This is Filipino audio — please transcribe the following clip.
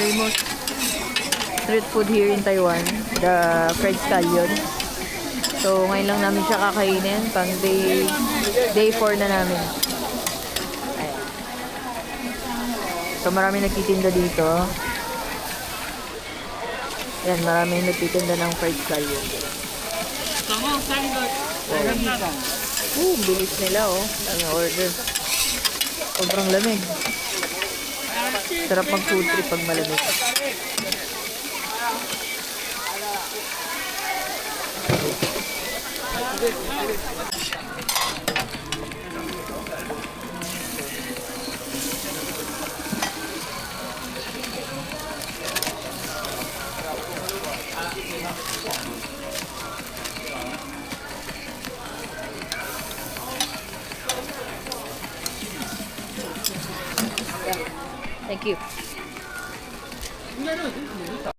famous street food here in Taiwan, the fried scallion. So, ngayon lang namin siya kakainin. Pang day 4 na namin. Ayan. So, marami nagtitinda dito. Yan, marami nagtitinda ng fried scallion. Bilis nila oh. Ang order. Sobrang lamig. Sarap mag food trip pag malamig. Thank you.